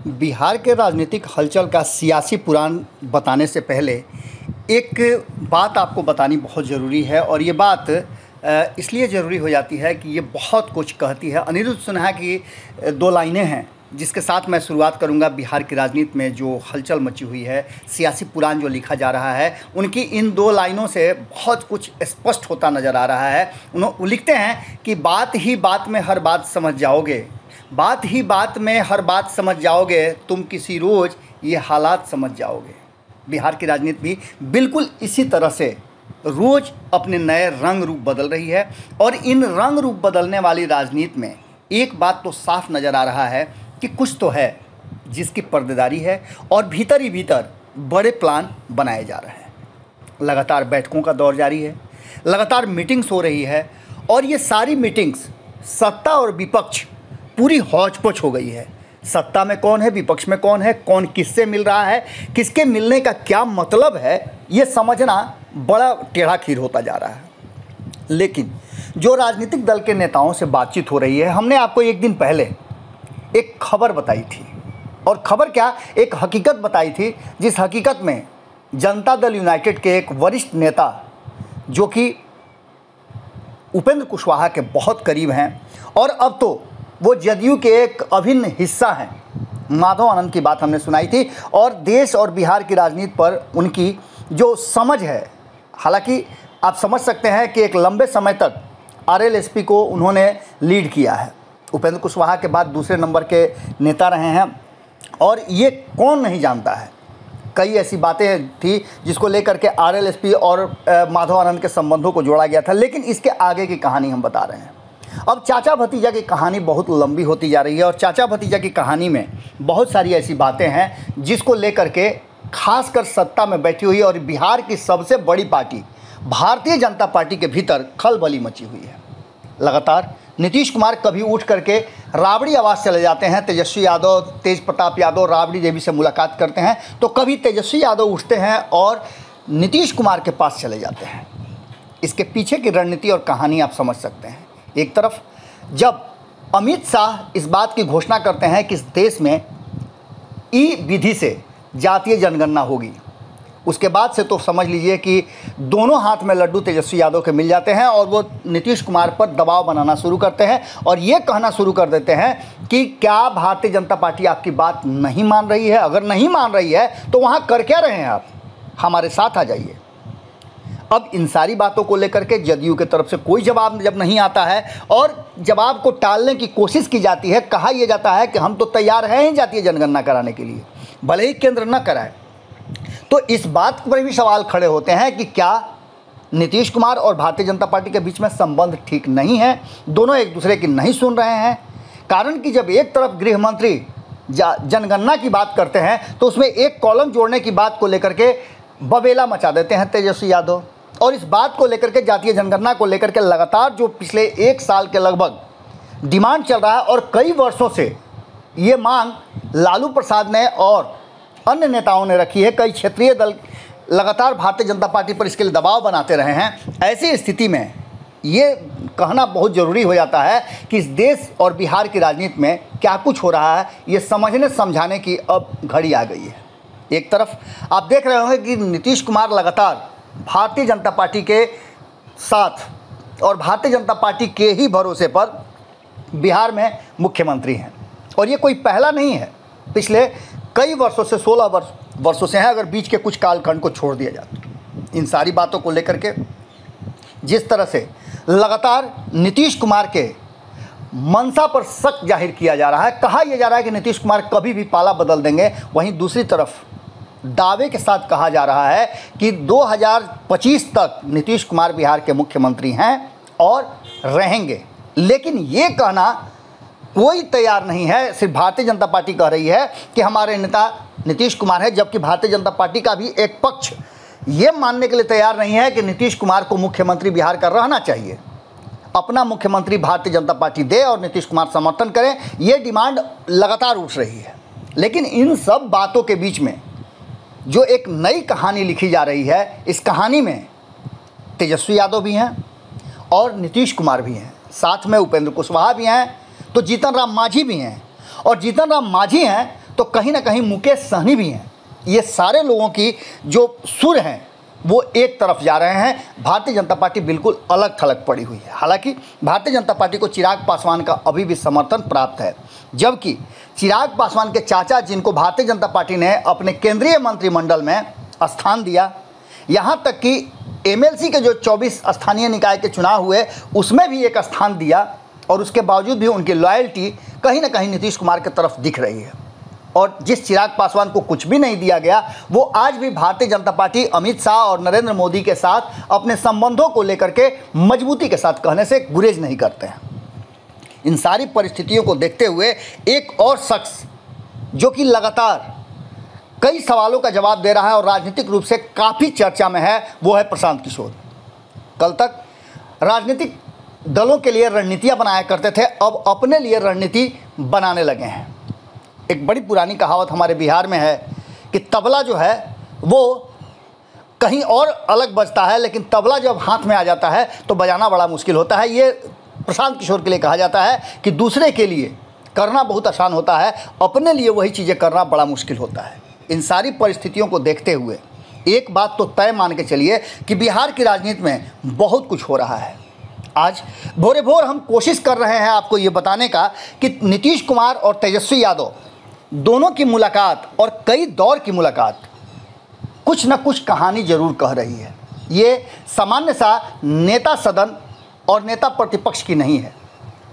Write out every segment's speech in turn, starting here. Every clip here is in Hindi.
बिहार के राजनीतिक हलचल का सियासी पुराण बताने से पहले एक बात आपको बतानी बहुत ज़रूरी है और ये बात इसलिए ज़रूरी हो जाती है कि ये बहुत कुछ कहती है। अनिरुद्ध सिन्हा की दो लाइनें हैं जिसके साथ मैं शुरुआत करूंगा। बिहार की राजनीति में जो हलचल मची हुई है, सियासी पुराण जो लिखा जा रहा है, उनकी इन दो लाइनों से बहुत कुछ स्पष्ट होता नज़र आ रहा है। वो लिखते हैं कि बात ही बात में हर बात समझ जाओगे, बात ही बात में हर बात समझ जाओगे, तुम किसी रोज़ ये हालात समझ जाओगे। बिहार की राजनीति भी बिल्कुल इसी तरह से रोज़ अपने नए रंग रूप बदल रही है और इन रंग रूप बदलने वाली राजनीति में एक बात तो साफ नज़र आ रहा है कि कुछ तो है जिसकी पर्देदारी है और भीतर ही भीतर बड़े प्लान बनाए जा रहे हैं। लगातार बैठकों का दौर जारी है, लगातार मीटिंग्स हो रही है और ये सारी मीटिंग्स सत्ता और विपक्ष पूरी हौच-पौच हो गई है। सत्ता में कौन है, विपक्ष में कौन है, कौन किससे मिल रहा है, किसके मिलने का क्या मतलब है, ये समझना बड़ा टेढ़ा खीर होता जा रहा है। लेकिन जो राजनीतिक दल के नेताओं से बातचीत हो रही है, हमने आपको एक दिन पहले एक खबर बताई थी और खबर क्या, एक हकीकत बताई थी, जिस हकीकत में जनता दल यूनाइटेड के एक वरिष्ठ नेता जो कि उपेंद्र कुशवाहा के बहुत करीब हैं और अब तो वो जदयू के एक अभिन्न हिस्सा हैं, माधव आनंद की बात हमने सुनाई थी और देश और बिहार की राजनीति पर उनकी जो समझ है, हालांकि आप समझ सकते हैं कि एक लंबे समय तक आरएलएसपी को उन्होंने लीड किया है। उपेंद्र कुशवाहा के बाद दूसरे नंबर के नेता रहे हैं और ये कौन नहीं जानता है। कई ऐसी बातें थी जिसको लेकर के आरएलएसपी और माधव आनंद के संबंधों को जोड़ा गया था, लेकिन इसके आगे की कहानी हम बता रहे हैं। अब चाचा भतीजा की कहानी बहुत लंबी होती जा रही है और चाचा भतीजा की कहानी में बहुत सारी ऐसी बातें हैं जिसको लेकर के खासकर सत्ता में बैठी हुई और बिहार की सबसे बड़ी पार्टी भारतीय जनता पार्टी के भीतर खलबली मची हुई है। लगातार नीतीश कुमार कभी उठ करके राबड़ी आवास चले जाते हैं, तेजस्वी यादव, तेज प्रताप यादव राबड़ी देवी से मुलाकात करते हैं, तो कभी तेजस्वी यादव उठते हैं और नीतीश कुमार के पास चले जाते हैं। इसके पीछे की रणनीति और कहानी आप समझ सकते हैं। एक तरफ जब अमित शाह इस बात की घोषणा करते हैं कि इस देश में ई विधि से जातीय जनगणना होगी, उसके बाद से तो समझ लीजिए कि दोनों हाथ में लड्डू तेजस्वी यादव के मिल जाते हैं और वो नीतीश कुमार पर दबाव बनाना शुरू करते हैं और ये कहना शुरू कर देते हैं कि क्या भारतीय जनता पार्टी आपकी बात नहीं मान रही है? अगर नहीं मान रही है तो वहाँ कर क्या रहे हैं आप, हमारे साथ आ जाइए। अब इन सारी बातों को लेकर के जदयू की तरफ से कोई जवाब जब नहीं आता है और जवाब को टालने की कोशिश की जाती है, कहा यह जाता है कि हम तो तैयार हैं जातीय जनगणना कराने के लिए, भले ही केंद्र न कराए। तो इस बात पर भी सवाल खड़े होते हैं कि क्या नीतीश कुमार और भारतीय जनता पार्टी के बीच में संबंध ठीक नहीं है, दोनों एक दूसरे की नहीं सुन रहे हैं। कारण कि जब एक तरफ गृह मंत्री जनगणना की बात करते हैं तो उसमें एक कॉलम जोड़ने की बात को लेकर के बबेला मचा देते हैं तेजस्वी यादव और इस बात को लेकर के, जातीय जनगणना को लेकर के लगातार जो पिछले एक साल के लगभग डिमांड चल रहा है और कई वर्षों से ये मांग लालू प्रसाद ने और अन्य नेताओं ने रखी है, कई क्षेत्रीय दल लगातार भारतीय जनता पार्टी पर इसके लिए दबाव बनाते रहे हैं। ऐसी स्थिति में ये कहना बहुत ज़रूरी हो जाता है कि इस देश और बिहार की राजनीति में क्या कुछ हो रहा है, ये समझने समझाने की अब घड़ी आ गई है। एक तरफ आप देख रहे होंगे कि नीतीश कुमार लगातार भारतीय जनता पार्टी के साथ और भारतीय जनता पार्टी के ही भरोसे पर बिहार में मुख्यमंत्री हैं और ये कोई पहला नहीं है, पिछले कई वर्षों से 16 वर्षों से है, अगर बीच के कुछ कालखंड को छोड़ दिया जाए। इन सारी बातों को लेकर के जिस तरह से लगातार नीतीश कुमार के मंशा पर शक जाहिर किया जा रहा है, कहा यह जा रहा है कि नीतीश कुमार कभी भी पाला बदल देंगे, वहीं दूसरी तरफ दावे के साथ कहा जा रहा है कि 2025 तक नीतीश कुमार बिहार के मुख्यमंत्री हैं और रहेंगे। लेकिन ये कहना कोई तैयार नहीं है, सिर्फ भारतीय जनता पार्टी कह रही है कि हमारे नेता नीतीश कुमार है, जबकि भारतीय जनता पार्टी का भी एक पक्ष ये मानने के लिए तैयार नहीं है कि नीतीश कुमार को मुख्यमंत्री बिहार का रहना चाहिए। अपना मुख्यमंत्री भारतीय जनता पार्टी दे और नीतीश कुमार समर्थन करें, ये डिमांड लगातार उठ रही है। लेकिन इन सब बातों के बीच में जो एक नई कहानी लिखी जा रही है, इस कहानी में तेजस्वी यादव भी हैं और नीतीश कुमार भी हैं, साथ में उपेंद्र कुशवाहा भी हैं, तो जीतन राम मांझी भी हैं और जीतन राम मांझी हैं तो कहीं ना कहीं मुकेश सहनी भी हैं। ये सारे लोगों की जो सुर हैं वो एक तरफ जा रहे हैं। भारतीय जनता पार्टी बिल्कुल अलग थलग पड़ी हुई है। हालांकि भारतीय जनता पार्टी को चिराग पासवान का अभी भी समर्थन प्राप्त है, जबकि चिराग पासवान के चाचा, जिनको भारतीय जनता पार्टी ने अपने केंद्रीय मंत्रिमंडल में स्थान दिया, यहाँ तक कि एमएलसी के जो 24 स्थानीय निकाय के चुनाव हुए उसमें भी एक स्थान दिया, और उसके बावजूद भी उनकी लॉयल्टी कहीं ना कहीं नीतीश कुमार की तरफ दिख रही है। और जिस चिराग पासवान को कुछ भी नहीं दिया गया, वो आज भी भारतीय जनता पार्टी, अमित शाह और नरेंद्र मोदी के साथ अपने संबंधों को लेकर के मजबूती के साथ कहने से गुरेज नहीं करते हैं। इन सारी परिस्थितियों को देखते हुए एक और शख्स जो कि लगातार कई सवालों का जवाब दे रहा है और राजनीतिक रूप से काफ़ी चर्चा में है, वो है प्रशांत किशोर। कल तक राजनीतिक दलों के लिए रणनीतियाँ बनाया करते थे, अब अपने लिए रणनीति बनाने लगे हैं। एक बड़ी पुरानी कहावत हमारे बिहार में है कि तबला जो है वो कहीं और अलग बजता है, लेकिन तबला जब हाथ में आ जाता है तो बजाना बड़ा मुश्किल होता है। ये प्रशांत किशोर के लिए कहा जाता है कि दूसरे के लिए करना बहुत आसान होता है, अपने लिए वही चीज़ें करना बड़ा मुश्किल होता है। इन सारी परिस्थितियों को देखते हुए एक बात तो तय मान के चलिए कि बिहार की राजनीति में बहुत कुछ हो रहा है। आज भोरे भोर हम कोशिश कर रहे हैं आपको ये बताने का कि नीतीश कुमार और तेजस्वी यादव दोनों की मुलाकात और कई दौर की मुलाकात कुछ न कुछ कहानी जरूर कह रही है। ये सामान्य सा नेता सदन और नेता प्रतिपक्ष की नहीं है,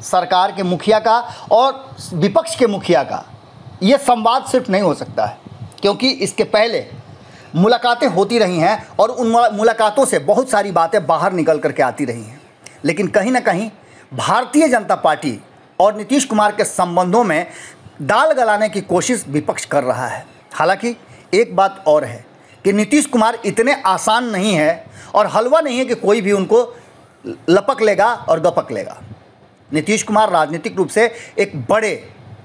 सरकार के मुखिया का और विपक्ष के मुखिया का ये संवाद सिर्फ नहीं हो सकता है, क्योंकि इसके पहले मुलाकातें होती रही हैं और उन मुलाकातों से बहुत सारी बातें बाहर निकल करके आती रही हैं। लेकिन कहीं ना कहीं भारतीय जनता पार्टी और नीतीश कुमार के संबंधों में दाल गलाने की कोशिश विपक्ष कर रहा है। हालांकि एक बात और है कि नीतीश कुमार इतने आसान नहीं है और हलवा नहीं है कि कोई भी उनको लपक लेगा और गपक लेगा। नीतीश कुमार राजनीतिक रूप से एक बड़े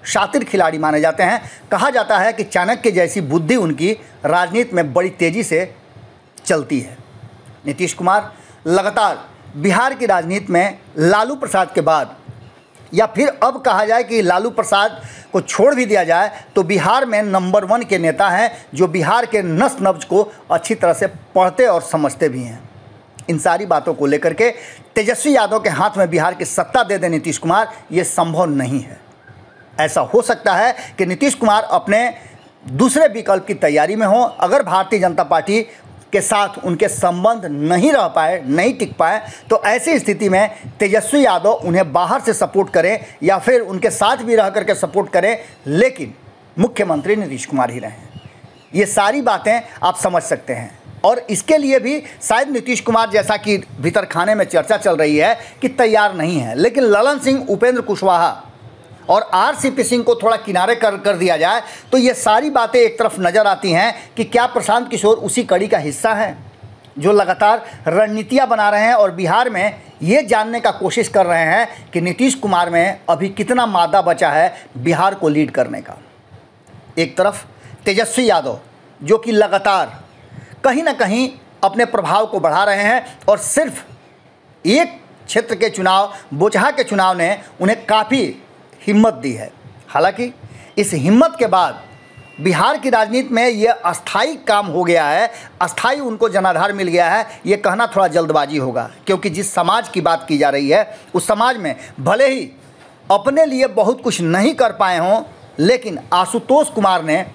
शातिर खिलाड़ी माने जाते हैं। कहा जाता है कि चाणक्य जैसी बुद्धि उनकी राजनीति में बड़ी तेज़ी से चलती है। नीतीश कुमार लगातार बिहार की राजनीति में लालू प्रसाद के बाद, या फिर अब कहा जाए कि लालू प्रसाद को छोड़ भी दिया जाए तो बिहार में नंबर 1 के नेता हैं, जो बिहार के नस नब्ज को अच्छी तरह से पढ़ते और समझते भी हैं। इन सारी बातों को लेकर के तेजस्वी यादव के हाथ में बिहार की सत्ता दे दे नीतीश कुमार, ये संभव नहीं है। ऐसा हो सकता है कि नीतीश कुमार अपने दूसरे विकल्प की तैयारी में हो। अगर भारतीय जनता पार्टी के साथ उनके संबंध नहीं रह पाए, नहीं टिक पाए, तो ऐसी स्थिति में तेजस्वी यादव उन्हें बाहर से सपोर्ट करें या फिर उनके साथ भी रह करके सपोर्ट करें, लेकिन मुख्यमंत्री नीतीश कुमार ही रहें। ये सारी बातें आप समझ सकते हैं। और इसके लिए भी शायद नीतीश कुमार, जैसा कि भीतर खाने में चर्चा चल रही है, कि तैयार नहीं है। लेकिन ललन सिंह, उपेंद्र कुशवाहा और आरसीपी सिंह को थोड़ा किनारे कर दिया जाए तो ये सारी बातें एक तरफ नज़र आती हैं कि क्या प्रशांत किशोर उसी कड़ी का हिस्सा हैं जो लगातार रणनीतियाँ बना रहे हैं और बिहार में ये जानने का कोशिश कर रहे हैं कि नीतीश कुमार में अभी कितना मादा बचा है बिहार को लीड करने का। एक तरफ तेजस्वी यादव जो कि लगातार कहीं ना कहीं अपने प्रभाव को बढ़ा रहे हैं और सिर्फ एक क्षेत्र के चुनाव, बोचहा के चुनाव ने उन्हें काफ़ी हिम्मत दी है। हालांकि इस हिम्मत के बाद बिहार की राजनीति में ये अस्थाई काम हो गया है, अस्थाई उनको जनाधार मिल गया है। ये कहना थोड़ा जल्दबाजी होगा, क्योंकि जिस समाज की बात की जा रही है उस समाज में भले ही अपने लिए बहुत कुछ नहीं कर पाए हों, लेकिन आशुतोष कुमार ने,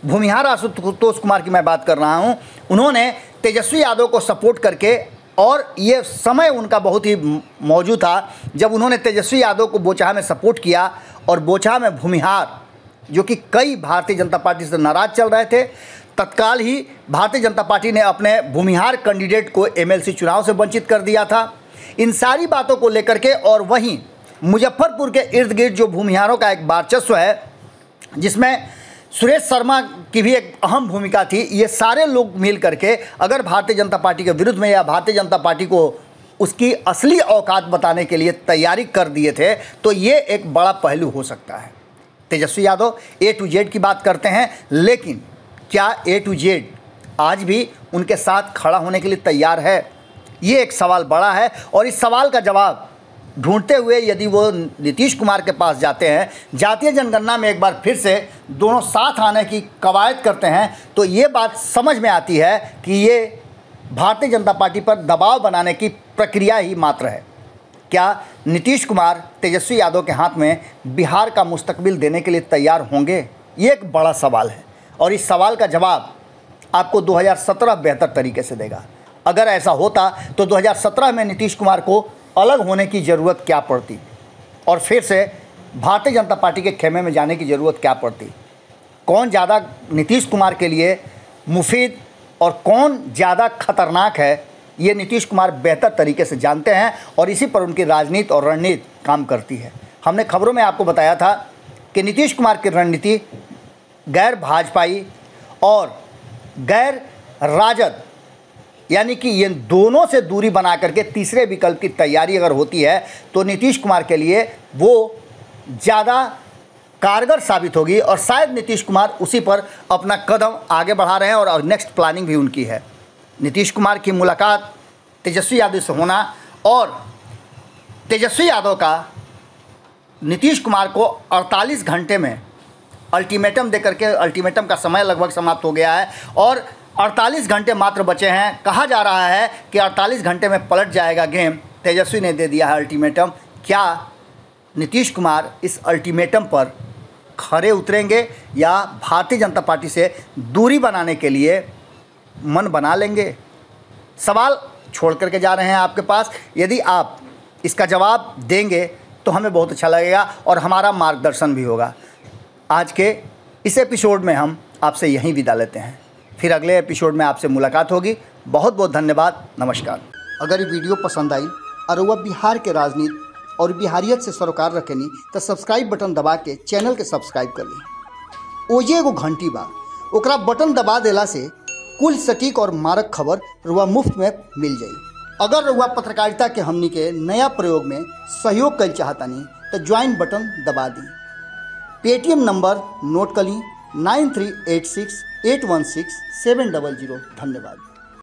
भूमिहार आशुतोष कुमार की मैं बात कर रहा हूँ, उन्होंने तेजस्वी यादव को सपोर्ट करके, और ये समय उनका बहुत ही मौजूद था जब उन्होंने तेजस्वी यादव को बोचहा में सपोर्ट किया और बोचहा में भूमिहार, जो कि कई भारतीय जनता पार्टी से नाराज़ चल रहे थे, तत्काल ही भारतीय जनता पार्टी ने अपने भूमिहार कैंडिडेट को एमएलसी चुनाव से वंचित कर दिया था। इन सारी बातों को लेकर के, और वहीं मुजफ्फरपुर के इर्द गिर्द जो भूमिहारों का एक वर्चस्व है, जिसमें सुरेश शर्मा की भी एक अहम भूमिका थी, ये सारे लोग मिल करके अगर भारतीय जनता पार्टी के विरुद्ध में या भारतीय जनता पार्टी को उसकी असली औकात बताने के लिए तैयारी कर दिए थे, तो ये एक बड़ा पहलू हो सकता है। Tejashwi Yadav A to Z की बात करते हैं, लेकिन क्या A to Z आज भी उनके साथ खड़ा होने के लिए तैयार है? ये एक सवाल बड़ा है और इस सवाल का जवाब ढूंढते हुए यदि वो नीतीश कुमार के पास जाते हैं, जातीय जनगणना में एक बार फिर से दोनों साथ आने की कवायद करते हैं, तो ये बात समझ में आती है कि ये भारतीय जनता पार्टी पर दबाव बनाने की प्रक्रिया ही मात्र है। क्या नीतीश कुमार तेजस्वी यादव के हाथ में बिहार का मुस्तकबिल देने के लिए तैयार होंगे? ये एक बड़ा सवाल है और इस सवाल का जवाब आपको 2017 बेहतर तरीके से देगा। अगर ऐसा होता तो 2017 में नीतीश कुमार को अलग होने की ज़रूरत क्या पड़ती और फिर से भारतीय जनता पार्टी के खेमे में जाने की ज़रूरत क्या पड़ती? कौन ज़्यादा नीतीश कुमार के लिए मुफीद और कौन ज़्यादा खतरनाक है, ये नीतीश कुमार बेहतर तरीके से जानते हैं और इसी पर उनकी राजनीति और रणनीति काम करती है। हमने खबरों में आपको बताया था कि नीतीश कुमार की रणनीति गैर भाजपाई और गैर राजद, यानी कि ये दोनों से दूरी बना करके तीसरे विकल्प की तैयारी अगर होती है तो नीतीश कुमार के लिए वो ज़्यादा कारगर साबित होगी और शायद नीतीश कुमार उसी पर अपना कदम आगे बढ़ा रहे हैं और नेक्स्ट प्लानिंग भी उनकी है। नीतीश कुमार की मुलाकात तेजस्वी यादव से होना और तेजस्वी यादव का नीतीश कुमार को 48 घंटे में अल्टीमेटम देकर के, अल्टीमेटम का समय लगभग समाप्त हो गया है और 48 घंटे मात्र बचे हैं। कहा जा रहा है कि 48 घंटे में पलट जाएगा गेम। तेजस्वी ने दे दिया है अल्टीमेटम। क्या नीतीश कुमार इस अल्टीमेटम पर खरे उतरेंगे या भारतीय जनता पार्टी से दूरी बनाने के लिए मन बना लेंगे? सवाल छोड़ करके जा रहे हैं आपके पास। यदि आप इसका जवाब देंगे तो हमें बहुत अच्छा लगेगा और हमारा मार्गदर्शन भी होगा। आज के इस एपिसोड में हम आपसे यहीं विदा लेते हैं, फिर अगले एपिसोड में आपसे मुलाकात होगी। बहुत बहुत धन्यवाद, नमस्कार। अगर ये वीडियो पसंद आई और वह बिहार के राजनीति और बिहारियत से सरोकार रखेनी तो सब्सक्राइब बटन दबा के चैनल के सब्सक्राइब कर ली। ओजे एगो घंटी बा, ओकरा बटन दबा देला से कुल सटीक और मारक खबर रुआ मुफ्त में मिल जाई। अगर रुआ पत्रकारिता के हमनी के नया प्रयोग में सहयोग कर चाहतानी तो ज्वाइन बटन दबा दी। पेटीएम नंबर नोट कर ली 9386816700। धन्यवाद।